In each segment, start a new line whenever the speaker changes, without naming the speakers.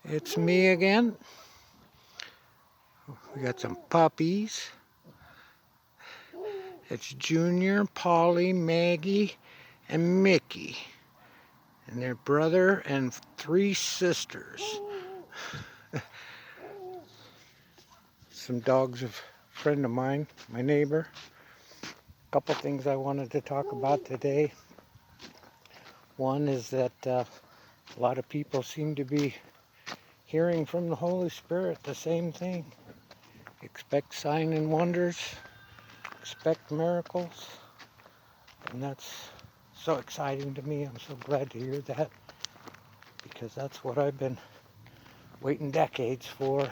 It's me again. We got some puppies. It's Junior, Polly, Maggie, and Mickey. And their brother and 3 sisters. Some dogs of a friend of mine, my neighbor. A couple things I wanted to talk about today. One is that a lot of people seem to be hearing from the Holy Spirit the same thing. Expect signs and wonders. Expect miracles. And that's so exciting to me. I'm so glad to hear that, because that's what I've been waiting decades for,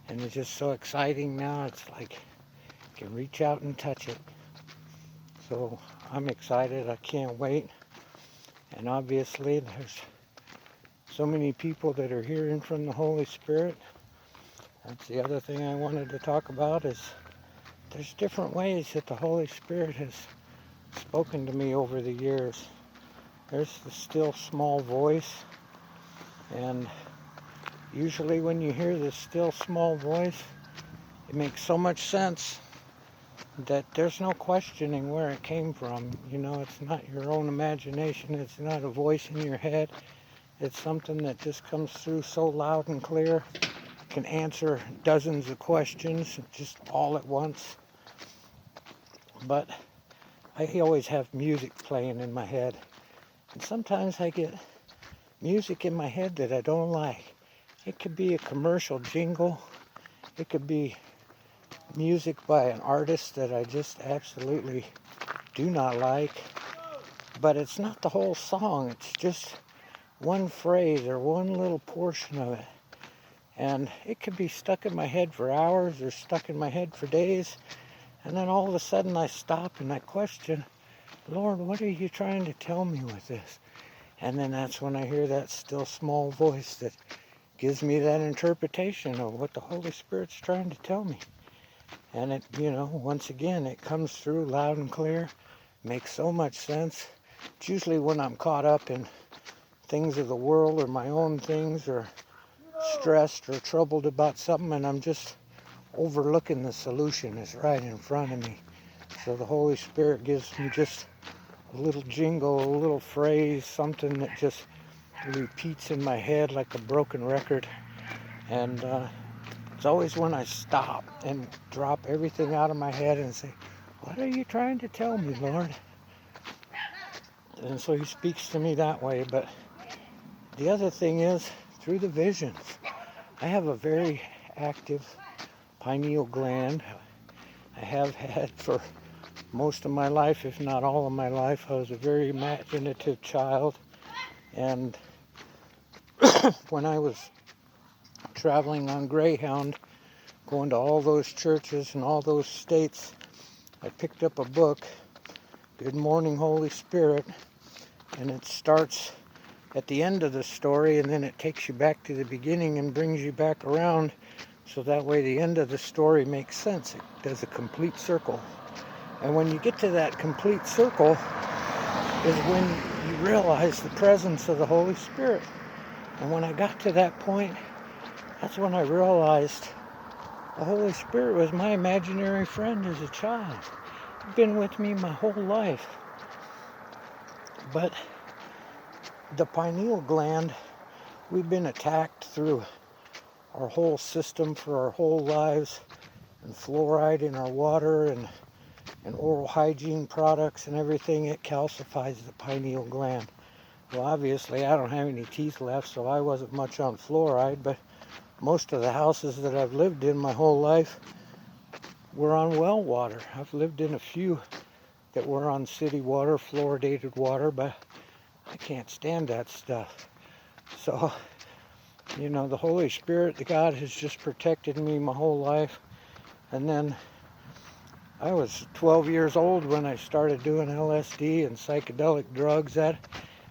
and it's just so exciting now. It's like I can reach out and touch it. So I'm excited. I can't wait. And obviously there's so many people that are hearing from the Holy Spirit. That's the other thing I wanted to talk about, is there's different ways that the Holy Spirit has spoken to me over the years. There's the still small voice, and usually when you hear this still small voice, it makes so much sense that there's no questioning where it came from. You know, it's not your own imagination. It's not a voice in your head. It's something that just comes through so loud and clear. Can answer dozens of questions just all at once. But I always have music playing in my head. And sometimes I get music in my head that I don't like. It could be a commercial jingle. It could be music by an artist that I just absolutely do not like. But it's not the whole song. It's just one phrase or one little portion of it. And it could be stuck in my head for hours or stuck in my head for days. And then all of a sudden I stop and I question, Lord, what are you trying to tell me with this? And then that's when I hear that still small voice that gives me that interpretation of what the Holy Spirit's trying to tell me. And it, once again, it comes through loud and clear, makes so much sense. It's usually when I'm caught up in things of the world or my own things, or stressed or troubled about something, and I'm just overlooking the solution is right in front of me. So the Holy Spirit gives me just a little jingle, a little phrase, something that just repeats in my head like a broken record. And it's always when I stop and drop everything out of my head and say, what are you trying to tell me, Lord? And so he speaks to me that way. But the other thing is through the visions. I have a very active pineal gland. I have had for most of my life, if not all of my life. I was a very imaginative child. And when I was traveling on Greyhound, going to all those churches and all those states, I picked up a book, Good Morning Holy Spirit, and it starts at the end of the story, and then it takes you back to the beginning and brings you back around, so that way the end of the story makes sense. It does a complete circle. And when you get to that complete circle is when you realize the presence of the Holy Spirit. And when I got to that point, that's when I realized the Holy Spirit was my imaginary friend as a child. He's been with me my whole life. But the pineal gland, we've been attacked through our whole system for our whole lives, and fluoride in our water and oral hygiene products and everything. It calcifies the pineal gland. Well, obviously I don't have any teeth left, so I wasn't much on fluoride, but most of the houses that I've lived in my whole life were on well water. I've lived in a few that were on city water, fluoridated water, but I can't stand that stuff. So, the Holy Spirit, the God, has just protected me my whole life. And then I was 12 years old when I started doing LSD and psychedelic drugs. That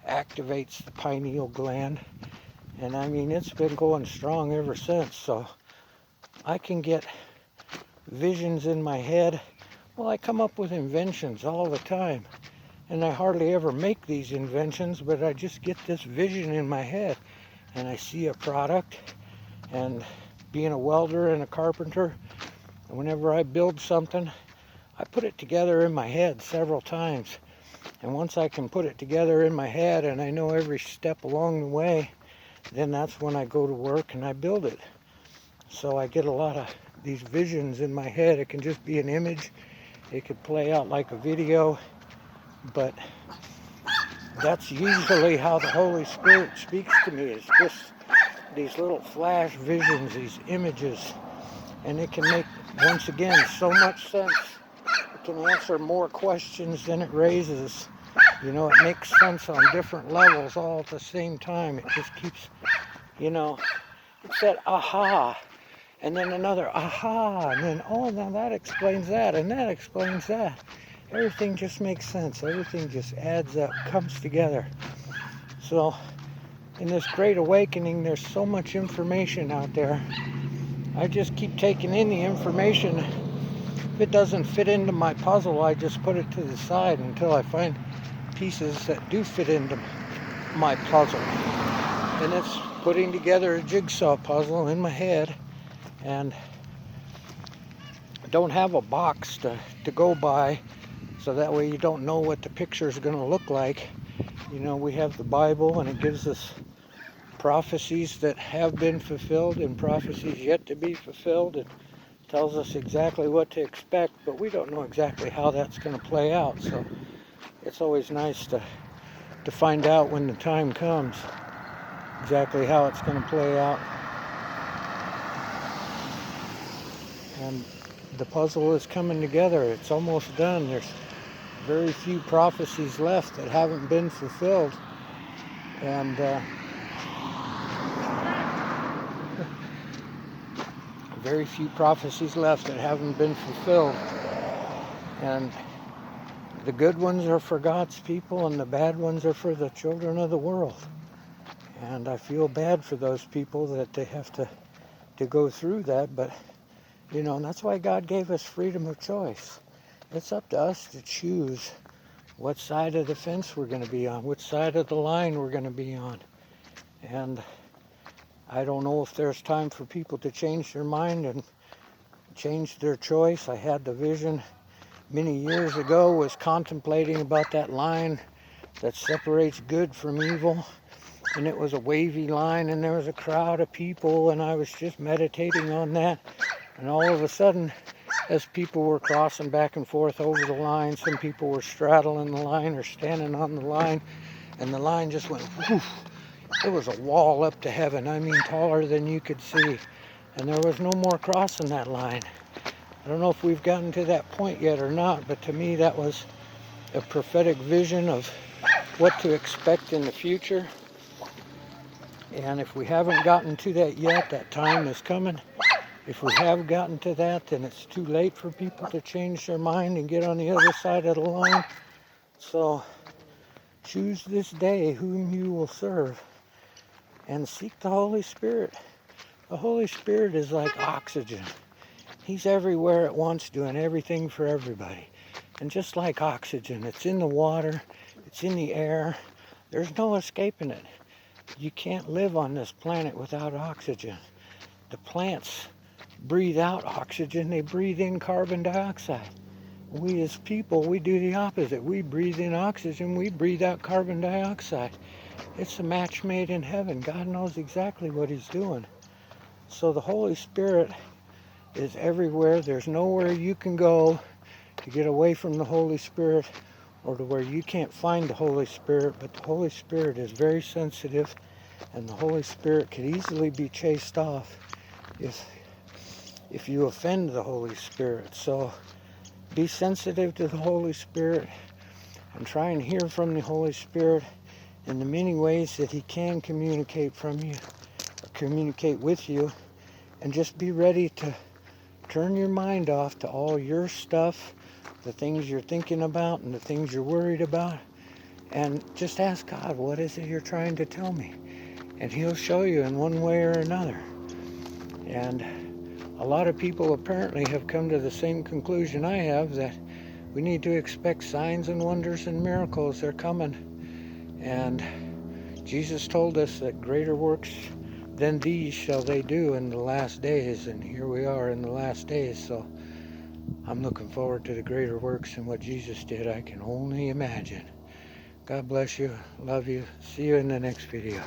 activates the pineal gland. And I mean, it's been going strong ever since. So I can get visions in my head. Well, I come up with inventions all the time. And I hardly ever make these inventions, but I just get this vision in my head. and I see a product, and being a welder and a carpenter, whenever I build something, I put it together in my head several times. And once I can put it together in my head and I know every step along the way, then that's when I go to work and I build it. So I get a lot of these visions in my head. It can just be an image. It could play out like a video. But that's usually how the Holy Spirit speaks to me. It's just these little flash visions, these images. And it can make, once again, so much sense. It can answer more questions than it raises. You know, it makes sense on different levels all at the same time. It just keeps, you know, it's that aha, and then another aha, and then, oh, now that explains that, and that explains that. Everything just makes sense. Everything just adds up, comes together. So, in this great awakening, there's so much information out there. I just keep taking in the information. If it doesn't fit into my puzzle, I just put it to the side until I find pieces that do fit into my puzzle. And it's putting together a jigsaw puzzle in my head, and I don't have a box to go by, so that way you don't know what the picture is going to look like. You know, we have the Bible, and it gives us prophecies that have been fulfilled and prophecies yet to be fulfilled. It tells us exactly what to expect, but we don't know exactly how that's going to play out. So it's always nice to find out when the time comes exactly how it's going to play out. And the puzzle is coming together. It's almost done. There's very few prophecies left that haven't been fulfilled. And very few prophecies left that haven't been fulfilled. And the good ones are for God's people, and the bad ones are for the children of the world. And I feel bad for those people that they have to go through that, but you know, and that's why God gave us freedom of choice. It's up to us to choose what side of the fence we're going to be on, which side of the line we're going to be on. And I don't know if there's time for people to change their mind and change their choice. I had the vision many years ago, was contemplating about that line that separates good from evil. And it was a wavy line, and there was a crowd of people, and I was just meditating on that. And all of a sudden, as people were crossing back and forth over the line, some people were straddling the line or standing on the line, and the line just went whoosh. It was a wall up to heaven, I mean taller than you could see. And there was no more crossing that line. I don't know if we've gotten to that point yet or not, but to me that was a prophetic vision of what to expect in the future. And if we haven't gotten to that yet, that time is coming. If we have gotten to that, then it's too late for people to change their mind and get on the other side of the line. So choose this day whom you will serve, and seek the Holy Spirit. The Holy Spirit is like oxygen. He's everywhere at once, doing everything for everybody. And just like oxygen, it's in the water, it's in the air. There's no escaping it. You can't live on this planet without oxygen. The plants breathe out oxygen, they breathe in carbon dioxide. We as people, we do the opposite. We breathe in oxygen, we breathe out carbon dioxide. It's a match made in heaven. God knows exactly what he's doing. So the Holy Spirit is everywhere. There's nowhere you can go to get away from the Holy Spirit, or to where you can't find the Holy Spirit. But the Holy Spirit is very sensitive, and the Holy Spirit could easily be chased off if you offend the Holy Spirit. So be sensitive to the Holy Spirit and try and hear from the Holy Spirit in the many ways that he can communicate from you, or communicate with you. And just be ready to turn your mind off to all your stuff, the things you're thinking about and the things you're worried about, and just ask God, what is it you're trying to tell me? And he'll show you in one way or another. And a lot of people apparently have come to the same conclusion I have, that we need to expect signs and wonders and miracles. They're coming. And Jesus told us that greater works than these shall they do in the last days, and here we are in the last days. So I'm looking forward to the greater works and what Jesus did. I can only imagine. God bless you. Love you. See you in the next video.